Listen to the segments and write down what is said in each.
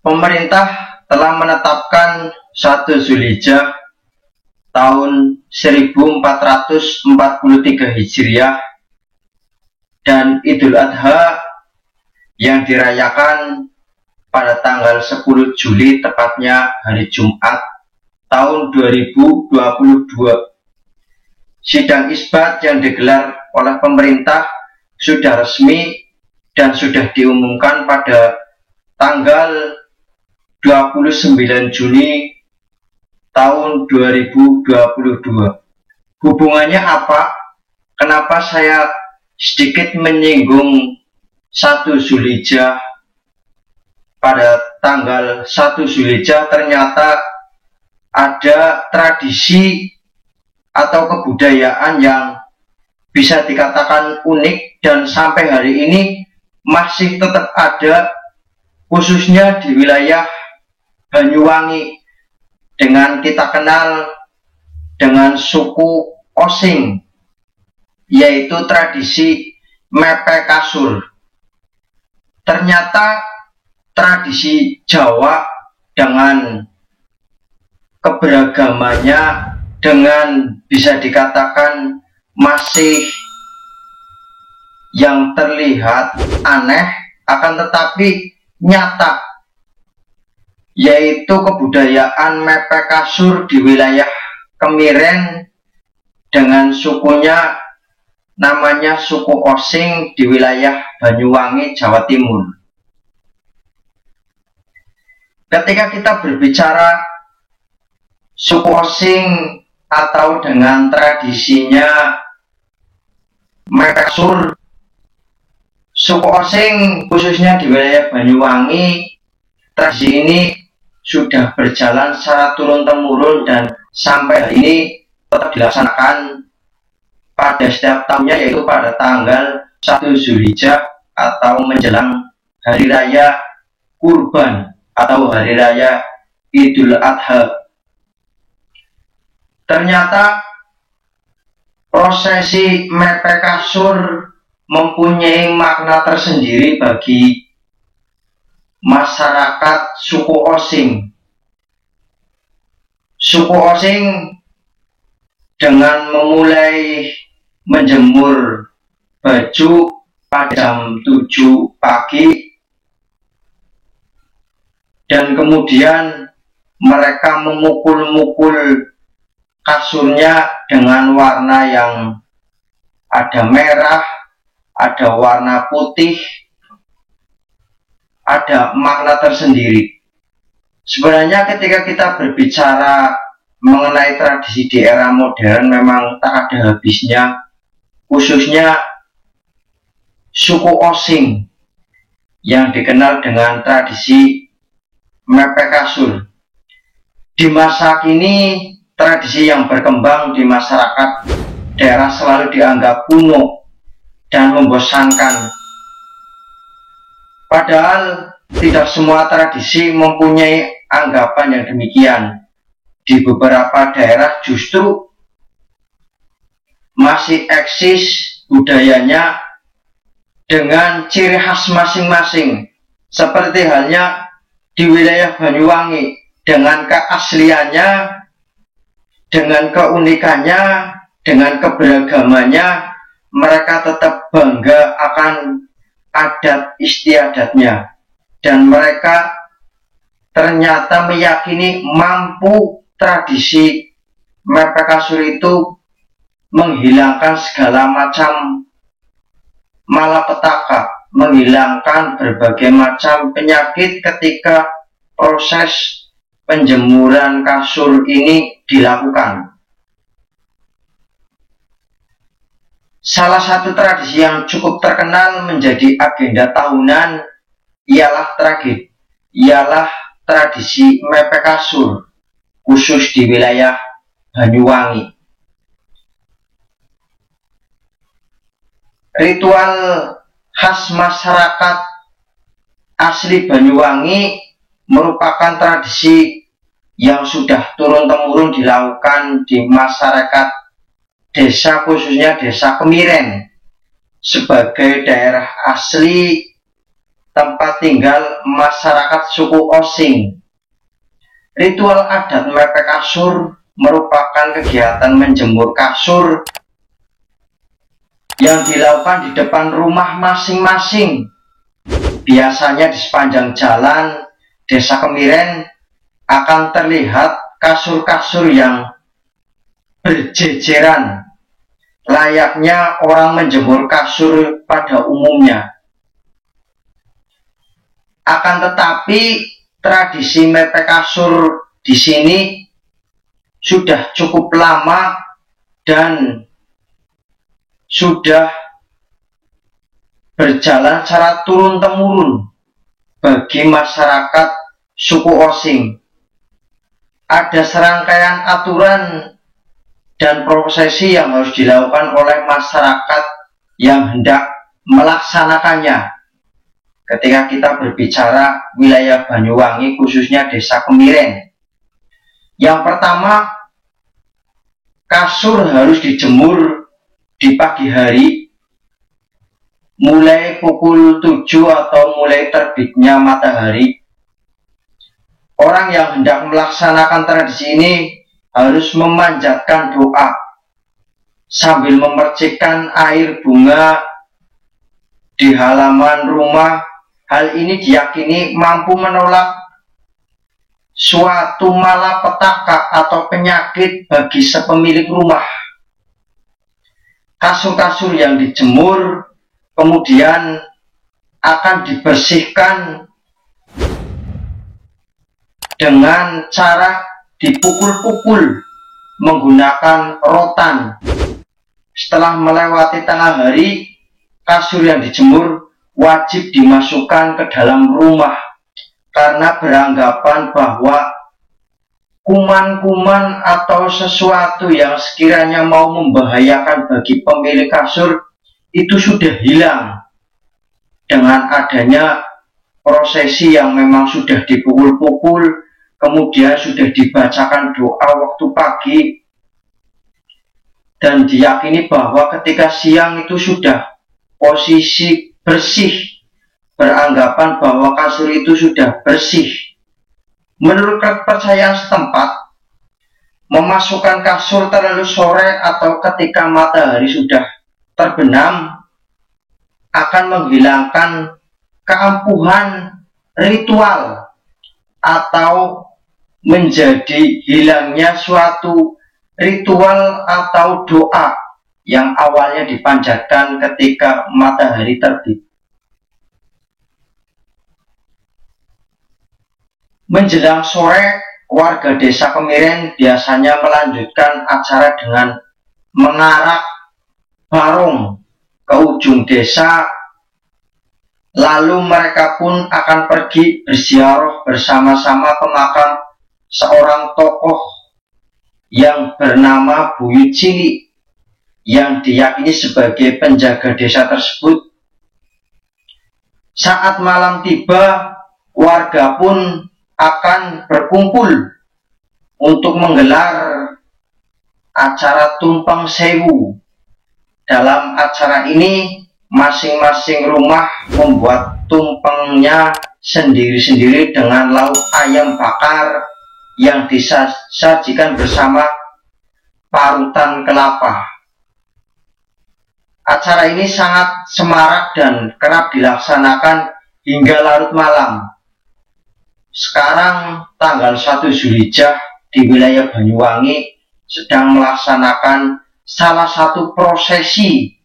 Pemerintah telah menetapkan 1 Zulhijjah tahun 1443 Hijriah dan Idul Adha yang dirayakan pada tanggal 10 Juli, tepatnya hari Jumat tahun 2022. Sidang isbat yang digelar oleh pemerintah sudah resmi dan sudah diumumkan pada tanggal 29 Juni tahun 2022. Hubungannya apa? Kenapa saya sedikit menyinggung 1 Zulhijjah? Pada tanggal 1 Zulhijjah ternyata ada tradisi atau kebudayaan yang bisa dikatakan unik dan sampai hari ini masih tetap ada, khususnya di wilayah Banyuwangi, dengan kita kenal dengan suku Osing, yaitu tradisi mepek kasur. Ternyata tradisi Jawa dengan keberagamannya, dengan bisa dikatakan masih yang terlihat aneh, akan tetapi nyata, yaitu kebudayaan mepek kasur di wilayah Kemiren dengan sukunya namanya suku Osing di wilayah Banyuwangi, Jawa Timur. Ketika kita berbicara suku Osing atau dengan tradisinya mepek kasur, suku Osing khususnya di wilayah Banyuwangi, tradisi ini sudah berjalan secara turun-temurun dan sampai hari ini tetap dilaksanakan pada setiap tahunnya, yaitu pada tanggal 1 Zulhijjah atau menjelang Hari Raya Kurban atau Hari Raya Idul Adha. Ternyata prosesi mepek kasur mempunyai makna tersendiri bagi masyarakat suku Osing. Suku Osing dengan memulai menjemur baju pada jam 7 pagi dan kemudian mereka memukul-mukul kasurnya dengan warna yang ada merah, ada warna putih, ada makna tersendiri. Sebenarnya ketika kita berbicara mengenai tradisi di era modern memang tak ada habisnya, khususnya suku Osing yang dikenal dengan tradisi mepek kasur. Di masa kini tradisi yang berkembang di masyarakat daerah selalu dianggap kuno dan membosankan. Padahal tidak semua tradisi mempunyai anggapan yang demikian. Di beberapa daerah justru masih eksis budayanya dengan ciri khas masing-masing. Seperti halnya di wilayah Banyuwangi dengan keasliannya, dengan keunikannya, dengan keberagamannya, mereka tetap bangga akan adat istiadatnya, dan mereka ternyata meyakini mampu tradisi mepek kasur itu menghilangkan segala macam malapetaka, menghilangkan berbagai macam penyakit ketika proses penjemuran kasur ini dilakukan. Salah satu tradisi yang cukup terkenal menjadi agenda tahunan ialah tradisi mepek kasur, khusus di wilayah Banyuwangi. Ritual khas masyarakat asli Banyuwangi merupakan tradisi yang sudah turun-temurun dilakukan di masyarakat desa, khususnya desa Kemiren, sebagai daerah asli tempat tinggal masyarakat suku Osing. Ritual adat mepek kasur merupakan kegiatan menjemur kasur yang dilakukan di depan rumah masing-masing. Biasanya di sepanjang jalan Desa Kemiren akan terlihat kasur-kasur yang berjejeran, layaknya orang menjemur kasur pada umumnya. Akan tetapi tradisi mepek kasur di sini sudah cukup lama dan sudah berjalan secara turun-temurun bagi masyarakat suku Osing. Ada serangkaian aturan dan prosesi yang harus dilakukan oleh masyarakat yang hendak melaksanakannya. Ketika kita berbicara wilayah Banyuwangi, khususnya Desa Kemiren, yang pertama, kasur harus dijemur di pagi hari mulai pukul 7 atau mulai terbitnya matahari. Orang yang hendak melaksanakan tradisi ini harus memanjatkan doa sambil memercikkan air bunga di halaman rumah. Hal ini diyakini mampu menolak suatu malapetaka atau penyakit bagi sepemilik rumah. Kasur-kasur yang dijemur kemudian akan dibersihkan dengan cara dipukul-pukul menggunakan rotan. Setelah melewati tengah hari, kasur yang dijemur wajib dimasukkan ke dalam rumah karena beranggapan bahwa kuman-kuman atau sesuatu yang sekiranya mau membahayakan bagi pemilik kasur itu sudah hilang dengan adanya prosesi yang memang sudah dipukul-pukul, kemudian sudah dibacakan doa waktu pagi, dan diyakini bahwa ketika siang itu sudah posisi bersih, beranggapan bahwa kasur itu sudah bersih. Menurut kepercayaan setempat, memasukkan kasur terlalu sore atau ketika matahari sudah terbenam akan menghilangkan keampuhan ritual atau menjadi hilangnya suatu ritual atau doa yang awalnya dipanjatkan ketika matahari terbit. Menjelang sore, warga Desa Kemiren biasanya melanjutkan acara dengan mengarak barong ke ujung desa, lalu mereka pun akan pergi berziarah bersama-sama ke makam seorang tokoh yang bernama Buyut Cilik yang diyakini sebagai penjaga desa tersebut. Saat malam tiba, warga pun akan berkumpul untuk menggelar acara tumpeng sewu. Dalam acara ini, masing-masing rumah membuat tumpengnya sendiri-sendiri dengan lauk ayam bakar yang disajikan bersama parutan kelapa. Acara ini sangat semarak dan kerap dilaksanakan hingga larut malam. Sekarang tanggal 1 Zulhijjah di wilayah Banyuwangi sedang melaksanakan salah satu prosesi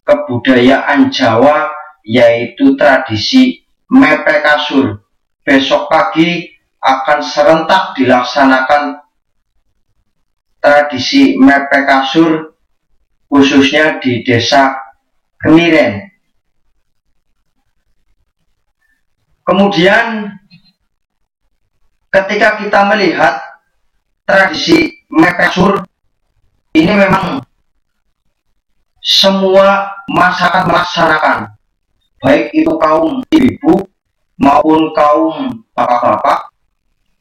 kebudayaan Jawa, yaitu tradisi mepek kasur. Besok pagi akan serentak dilaksanakan tradisi mepek kasur khususnya di Desa Kemiren. Kemudian ketika kita melihat tradisi mepek kasur ini, memang semua masyarakat melaksanakan, baik itu kaum ibu maupun kaum bapak-bapak,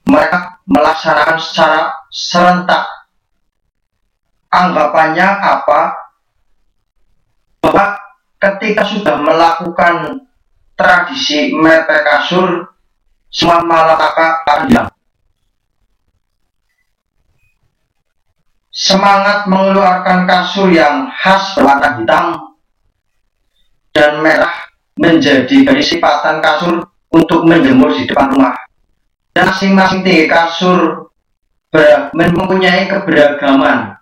mereka melaksanakan secara serentak. Anggapannya apa? Bahwa ketika sudah melakukan tradisi mepet kasur semua malapetaka akan hilang. Semangat mengeluarkan kasur yang khas berwarna hitam dan merah menjadi kesempatan kasur untuk menjemur di depan rumah. Dan masing-masing tinggi kasur mempunyai keberagaman.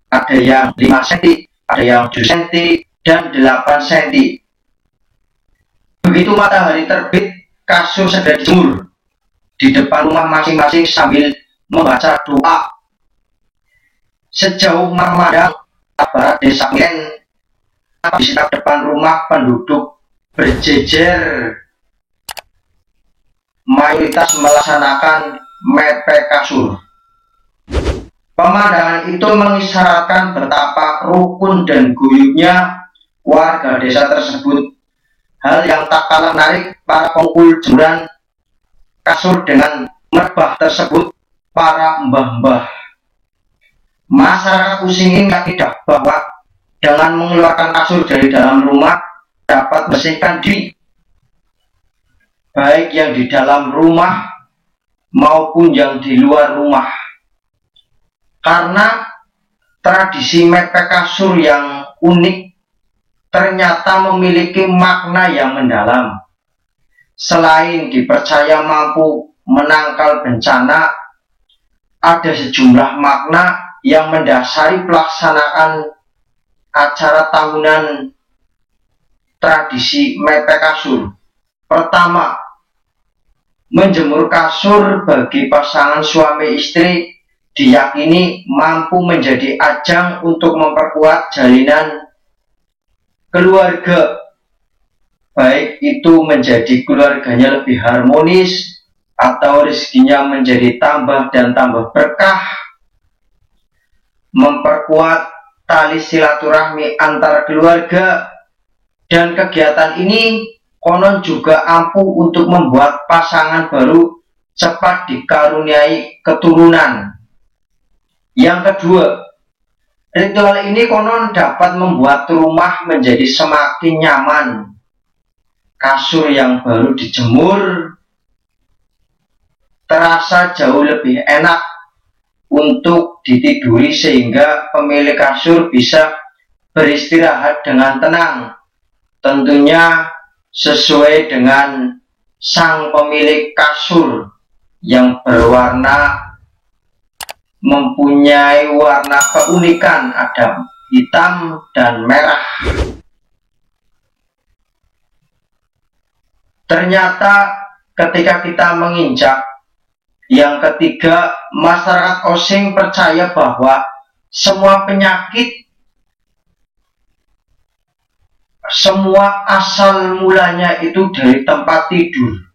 Ada yang 5 cm, ada yang 7 cm, dan 8 cm. Begitu matahari terbit, kasur segera dijemur di depan rumah masing-masing sambil membaca doa. Sejauh memandang barat desa Milen, di sekitar depan rumah penduduk berjejer mayoritas melaksanakan mepet kasur. Pemandangan itu mengisyaratkan betapa rukun dan guyubnya warga desa tersebut. Hal yang tak kalah menarik para pengukul jemuran kasur dengan merbah tersebut para mbah-mbah. Masyarakat Using ini tidak bahwa dengan mengeluarkan kasur dari dalam rumah dapat bersihkan diri, baik yang di dalam rumah maupun yang di luar rumah. Karena tradisi mepet kasur yang unik ternyata memiliki makna yang mendalam. Selain dipercaya mampu menangkal bencana, ada sejumlah makna yang mendasari pelaksanaan acara tahunan tradisi mepet kasur. Pertama, menjemur kasur bagi pasangan suami istri diyakini mampu menjadi ajang untuk memperkuat jalinan keluarga, baik itu menjadi keluarganya lebih harmonis atau rezekinya menjadi tambah dan tambah berkah. Memperkuat tali silaturahmi antar keluarga, dan kegiatan ini konon juga ampuh untuk membuat pasangan baru cepat dikaruniai keturunan. Yang kedua, ritual ini konon dapat membuat rumah menjadi semakin nyaman. Kasur yang baru dijemur terasa jauh lebih enak untuk ditiduri sehingga pemilik kasur bisa beristirahat dengan tenang. Tentunya sesuai dengan sang pemilik kasur yang mempunyai warna keunikan, ada hitam dan merah. Ternyata ketika kita menginjak yang ketiga, masyarakat Osing percaya bahwa semua penyakit, semua asal mulanya itu dari tempat tidur.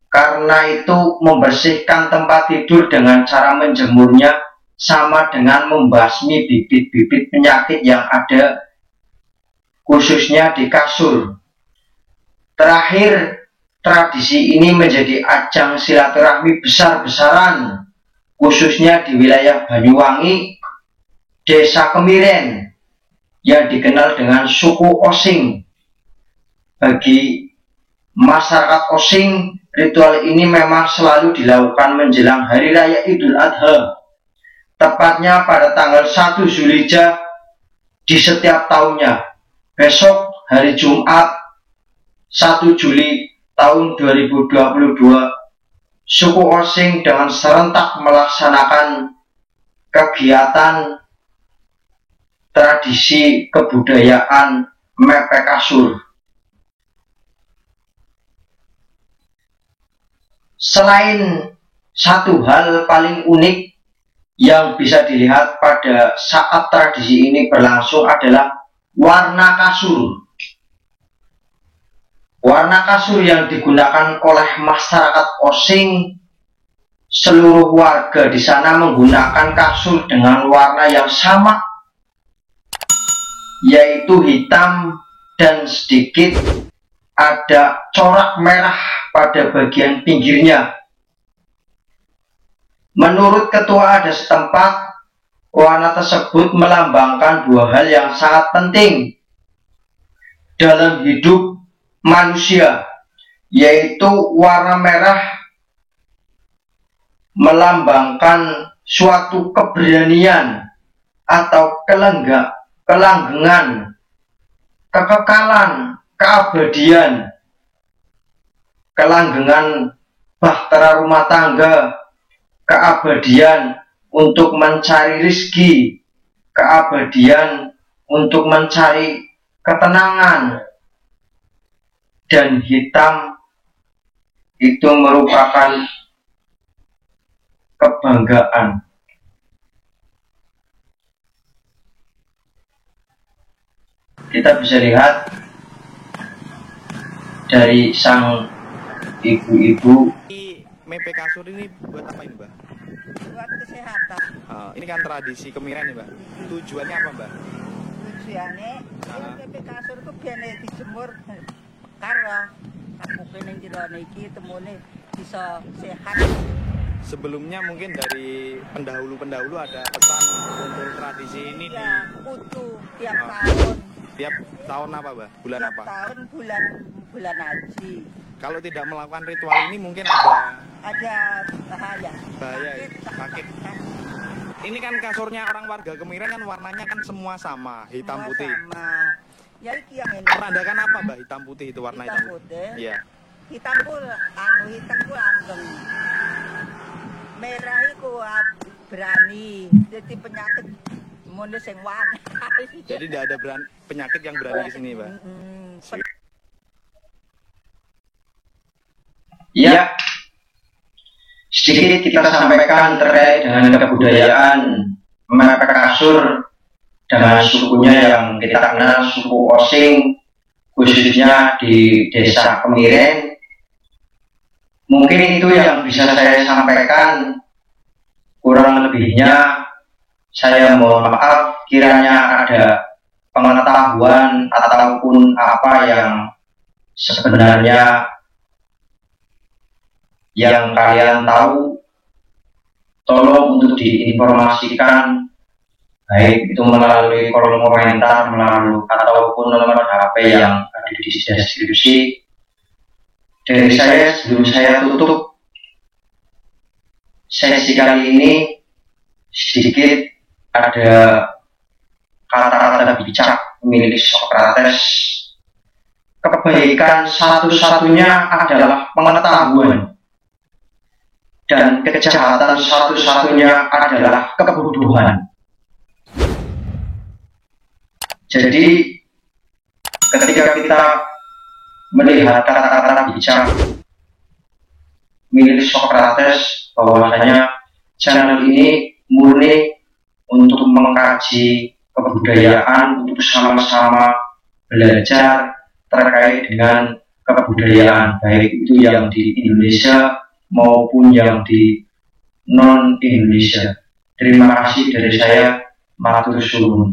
Karena itu membersihkan tempat tidur dengan cara menjemurnya sama dengan membasmi bibit-bibit penyakit yang ada khususnya di kasur. Terakhir, tradisi ini menjadi ajang silaturahmi besar-besaran, khususnya di wilayah Banyuwangi, Desa Kemiren, yang dikenal dengan suku Osing. Bagi masyarakat Osing, ritual ini memang selalu dilakukan menjelang Hari Raya Idul Adha, tepatnya pada tanggal 1 Zulhijjah di setiap tahunnya. Besok hari Jumat 1 Juli tahun 2022, suku Osing dengan serentak melaksanakan kegiatan tradisi kebudayaan mepet kasur. Selain satu hal paling unik yang bisa dilihat pada saat tradisi ini berlangsung adalah warna kasur. Warna kasur yang digunakan oleh masyarakat Osing, seluruh warga di sana menggunakan kasur dengan warna yang sama, yaitu hitam dan sedikit ada corak merah pada bagian pinggirnya. Menurut ketua adat setempat, warna tersebut melambangkan dua hal yang sangat penting dalam hidup manusia, yaitu warna merah melambangkan suatu keberanian atau kelanggengan, kekekalan, keabadian, kelanggengan bahtera rumah tangga, keabadian untuk mencari rizki, keabadian untuk mencari ketenangan. Dan hitam itu merupakan kebanggaan. Kita bisa lihat dari sang ibu-ibu. Mepe kasur ini buat apa ini, Mbak? Buat kesehatan. Ini kan tradisi Kemiren nih, Mbak. Tujuannya apa, Mbak? Tujuannya ya mepe kasur itu biar dijemur karo aku pengen jero iki temune bisa sehat. Sebelumnya mungkin dari pendahulu-pendahulu ada pesan untuk tradisi ini Ya, kutu tiap tahun. tiap tahun apa, Mbak? Bulan Tiap apa? tahun bulan haji. Kalau tidak melakukan ritual ini mungkin ada bahaya. bahaya, sakit. Ini kan kasurnya orang warga Kemiren kan warnanya kan semua sama, hitam Semua putih. sama. Ya iki yang ini. Menandakan apa, Mbak? Hitam putih itu warna Hitam hitam putih. Iya. Hitam ku anggeng. Merah iku berani. Jadi penyakit mundur sing wani. Jadi tidak ada penyakit yang berani ke sini, Mbak. Ya, sedikit kita sampaikan terkait dengan kebudayaan mepe kasur dengan sukunya yang kita kenal suku Osing, khususnya di desa Kemiren. Mungkin itu yang bisa saya sampaikan, kurang lebihnya saya mohon maaf kiranya ada pengetahuan ataupun apa yang sebenarnya yang kalian tahu, tolong untuk diinformasikan, baik itu melalui kolom komentar, melalui ataupun nomor HP yang ada di deskripsi. Dari saya, sebelum saya tutup sesi kali ini, sedikit ada kata-kata bijak milik Socrates. Kebaikan satu-satunya adalah pengetahuan, dan kejahatan satu-satunya adalah kebodohan. Jadi ketika kita melihat kata-kata bijak milik Socrates, bahwasanya channel ini murni untuk mengkaji kebudayaan, untuk sama-sama belajar terkait dengan kebudayaan, baik itu yang di Indonesia maupun yang di non-Indonesia. Terima kasih dari saya, matur suwun.